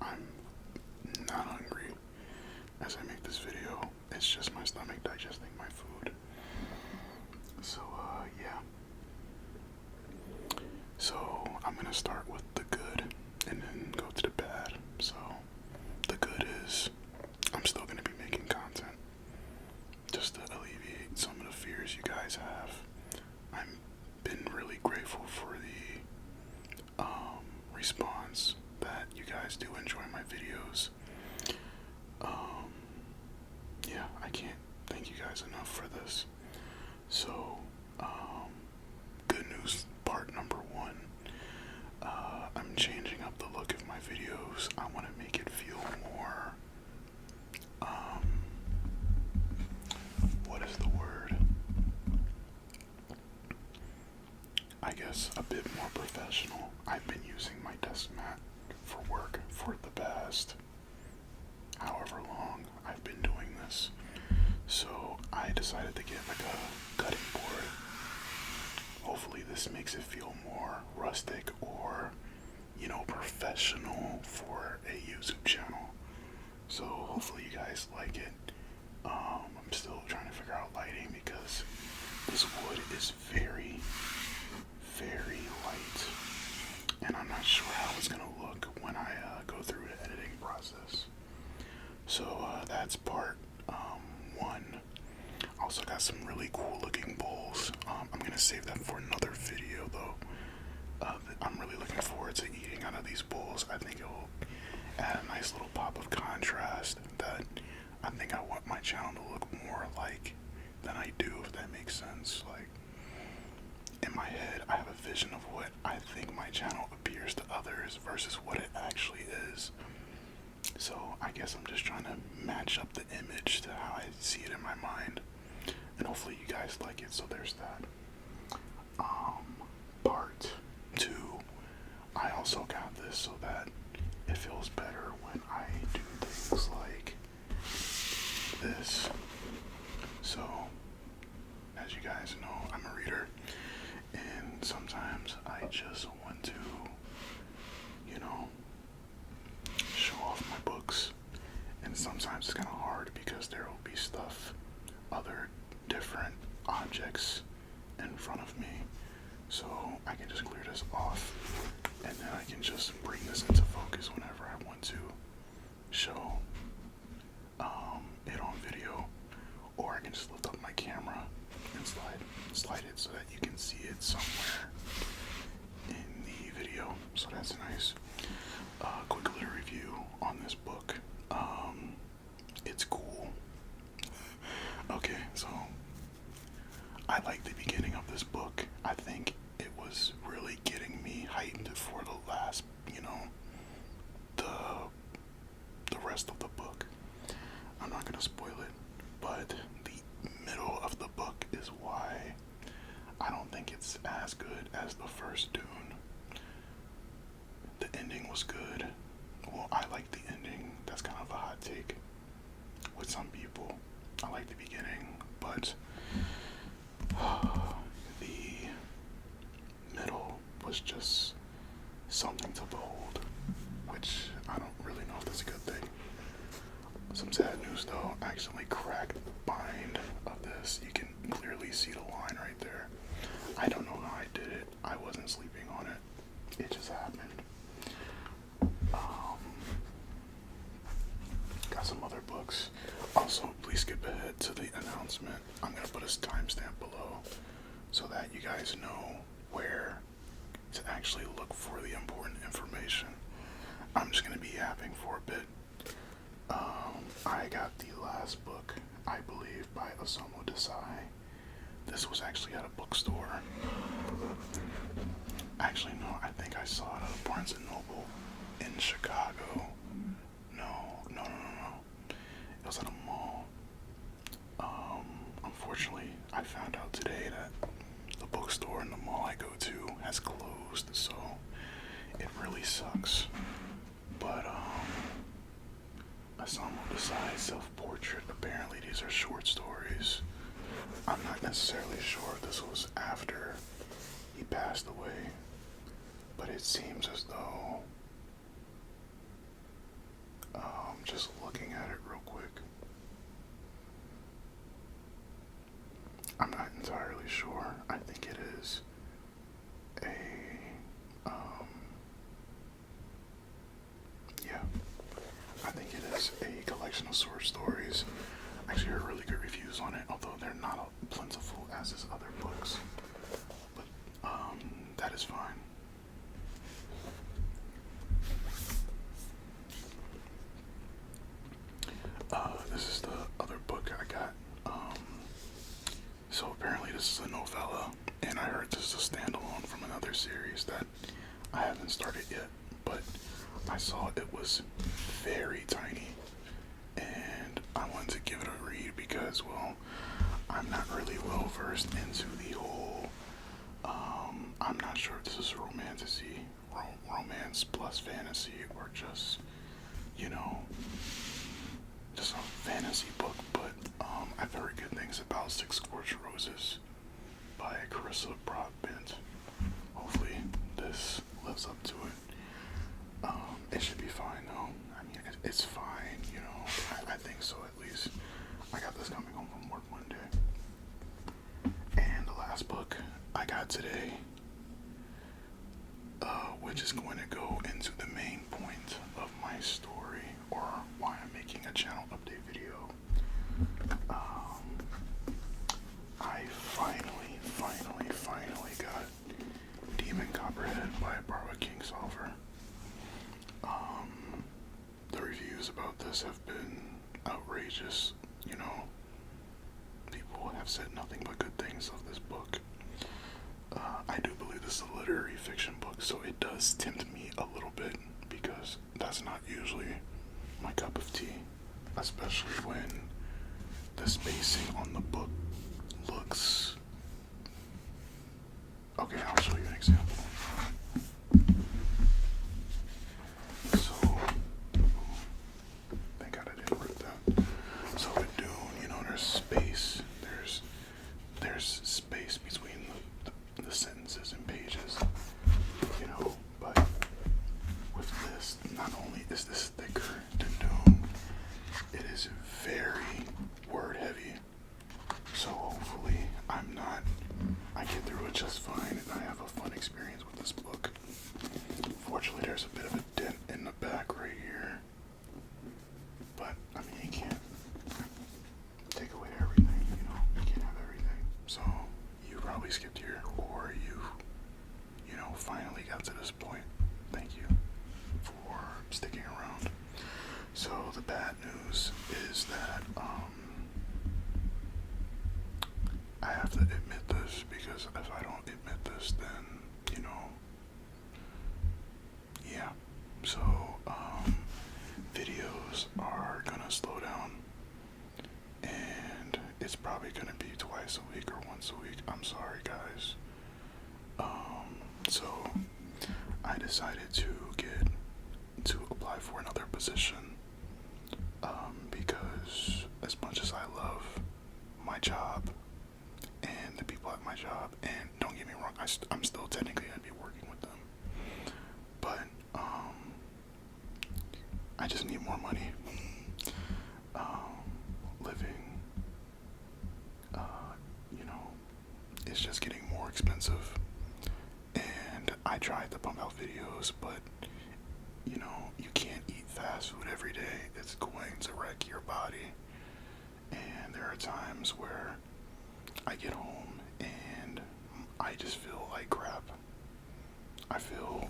I'm not hungry as I make this video. It's just my stomach digesting my food. So, yeah. So, I'm gonna start with the good and then go to the bad. So, the good is I'm still gonna be making content just to alleviate some of the fears you guys have. I've been really grateful for the response that you guys do enjoy my videos. Yeah, I can't thank you guys enough for this. So, good news part number one. I'm changing up the look of my videos. I want to make it feel more, what is the word? I guess a bit more professional. I've been using my desk mat for work for the past however long I've been doing this. So I decided to get like a cutting board. Hopefully this makes it feel more rustic or, professional for a YouTube channel. So hopefully you guys like it. I'm still trying to figure out lighting because this wood is very, very light. And I'm not sure how it's going to look when I go through the editing process. So that's part one. Also got some really cool looking bowls. I'm going to save that for another video though. I'm really looking forward to eating out of these bowls. I think it'll add a nice little pop of contrast that I think I want my channel to look more like than I do, if that makes sense. Like, in my head, I have a vision of what I think my channel appears to others versus what it actually is. So I guess I'm just trying to match up the image to how I see it in my mind. And hopefully you guys like it, so there's that. Part two, I also got this so that it feels better when I do things like this. So, as you guys know, I'm a reader, and sometimes I just want to, show off my books, and sometimes it's kind of hard because there will be stuff, other different objects in front of me. So I can just clear this off, and then I can just bring this into focus whenever I want to show it on video, or I can just lift up my camera and slide it so that you can see it somewhere in the video. So that's nice. Quick little review on this book. It's cool. Okay, so I like the beginning of this book. I think it was really getting me hyped for the last, the rest of the book. I'm not gonna spoil it, but the middle of the book is why I don't think it's as good as the first Dune. The ending was good. Well, I like the ending. That's kind of a hot take with some people. I like the beginning, but the middle was just something to behold, which I don't really know if that's a good thing. Some sad news though, I accidentally cracked the bind of this. You can clearly see the line right there. I don't know how I did it. I wasn't sleeping on it. It just happened. Got some other books. Also, please skip ahead to the announcement. I'm going to put a timestamp below so that you guys know where to actually look for the important information. I'm just going to be yapping for a bit. I got the last book, I believe, by Osamu Dazai. This was actually at a bookstore. Actually, no, I think I saw it at a Barnes & Noble in Chicago. No. It was at a mall. Unfortunately, I found out today that the bookstore in the mall I go to has closed, so it really sucks. But, Osamu Dazai self-portrait, apparently these are short stories. I'm not necessarily sure if this was after he passed away, but it seems as though just looking at it real quick. I'm not entirely sure. I think it is a, yeah, I think it is a collection of short stories. I actually heard really good reviews on it, although they're not plentiful as his other books. But, that is fine. This is the other book I got. So apparently this is a novella, and I heard this is a standalone from another series that I haven't started yet, but I saw it was very tiny, and I wanted to give it a read because, well, I'm not really well versed into the whole, I'm not sure if this is romance plus fantasy, or just, you know, just a fantasy book, but I've heard good things about Six Scorched Roses by Carissa Broadbent. Hopefully this lives up to it. It should be fine though. I mean, it's fine, you know, I think so at least. I got this coming home from work one day. And the last book I got today, which is going to go into the main point of my story, or why I'm making a channel update video. I finally got Demon Copperhead by Barbara Kingsolver. The reviews about this have been outrageous, you know. People have said nothing but good things of this book. I do believe this is a literary fiction book, so it does tempt me a little bit, because that's not usually my cup of tea, especially when the spacing on the book looks... Okay, I'll show you an example. So, thank God I didn't write that. So with Dune, you know, there's space. There's space between the sentences and pages, you know, but with this, not only is this thicker than Dune, it is very word heavy. So hopefully I get through it just fine and I have a fun experience with this book. Fortunately, there's a bit of a dent in the back right here, but I mean, you can't take away everything, you know, you can't have everything. So you probably skipped here, or you know, finally got to this point. Thank you for sticking around. So the bad news is that I have to admit this, because if I don't admit this, then, you know, yeah. So videos are gonna slow down, and it's probably gonna be twice a week or once a week. I'm sorry, guys. So I decided to apply for another position, because as much as I love my job and the people at my job, and don't get me wrong, I'm still technically gonna be working with them, but I just need more money. Living, you know, it's just getting more expensive, and I tried to pump out videos, but you know, you can't eat fast food every day. It's going to wreck your body. And there are times where I get home and I just feel like crap. I feel,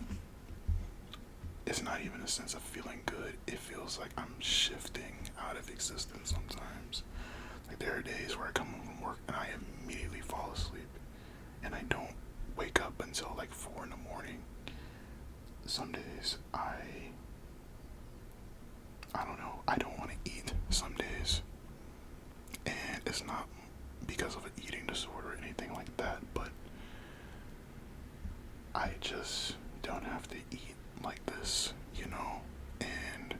it's not even a sense of feeling good. It feels like I'm shifting out of existence sometimes. Like, there are days where I come home from work and I immediately fall asleep, and I don't wake up until like 4 in the morning. Some days I don't know, I don't want to eat some days, and it's not because of an eating disorder or anything like that, but I just don't have to eat like this, you know. And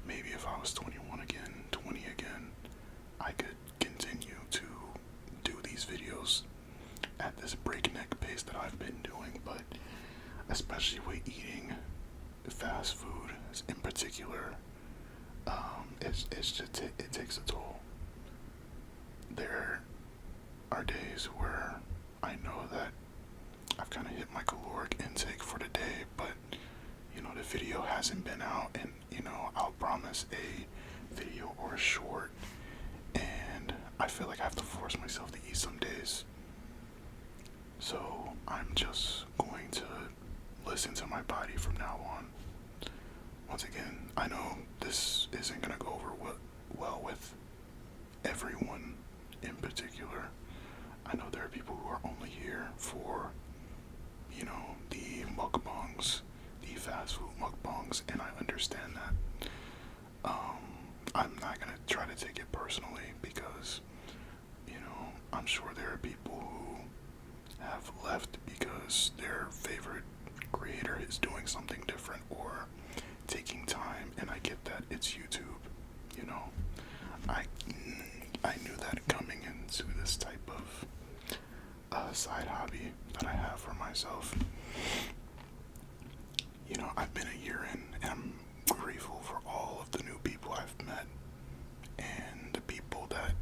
maybe if I was 21 again, 20 again, I could continue to do these videos at this breakneck pace that I've been doing, but especially with eating fast food in particular, It's just it takes a toll. There are days where I know that I've kind of hit my caloric intake for the day, but the video hasn't been out, and I'll promise a video or a short, and I feel like I have to force myself to eat some days. So I'm just going to listen to my body from now on. Once again, I know this isn't going to go over well with everyone in particular. I know there are people who are only here for, the mukbangs, the fast food mukbangs, and I understand that. I'm not going to try to take it personally because, I'm sure there are people who have left because their favorite creator is doing something different or taking time, and I get that it's YouTube. I knew that coming into this type of side hobby that I have for myself. I've been a year in, and I'm grateful for all of the new people I've met and the people that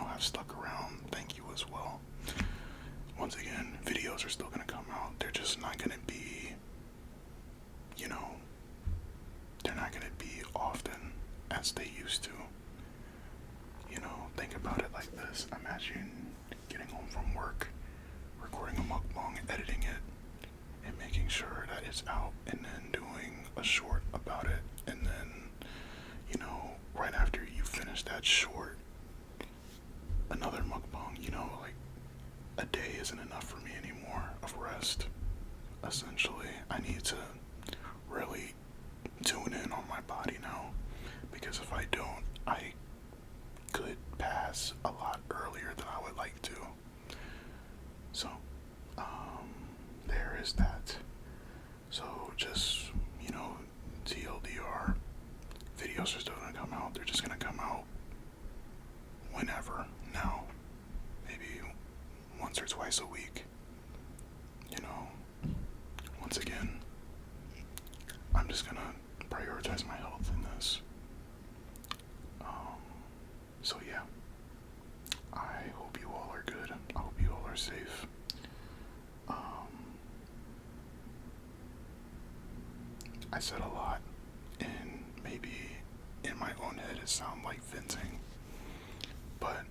have stuck around. Thank you as well. Once again, videos are still gonna come out. They're just not gonna be, they're not gonna be often as they used to. Think about it like this. Imagine getting home from work, recording a mukbang, editing it, and making sure that it's out, and then doing a short about it, and then, right after you finish that short, another mukbang. Like, a day isn't enough for me anymore of rest. Essentially, I need to really tune in on my body now, because if I don't, I could pass a lot earlier than I would like to. So, there is that. So, just, TLDR, videos are still gonna come out. They're just gonna come out whenever now. Maybe once or twice a week. Once again, I'm just gonna prioritize my health in this. So yeah, I hope you all are good. I hope you all are safe. I said a lot, and maybe in my own head it sounds like venting, but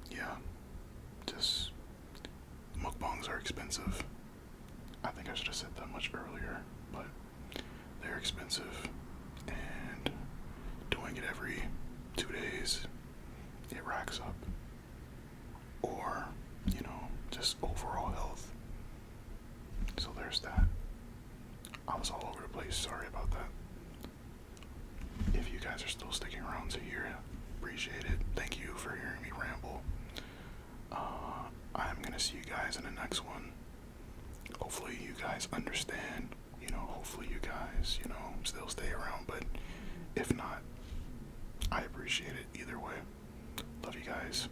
yeah, just mukbangs are expensive. I think I should have said that much earlier, but they're expensive, and doing it every 2 days, it racks up. Or, just overall health. So there's that. I was all over the place, sorry about that. If you guys are still sticking around to hear it, appreciate it. Thank you for hearing me ramble. I'm gonna see you guys in the next one. Hopefully you guys understand, hopefully you guys, still stay around, but if not, I appreciate it either way. Love you guys.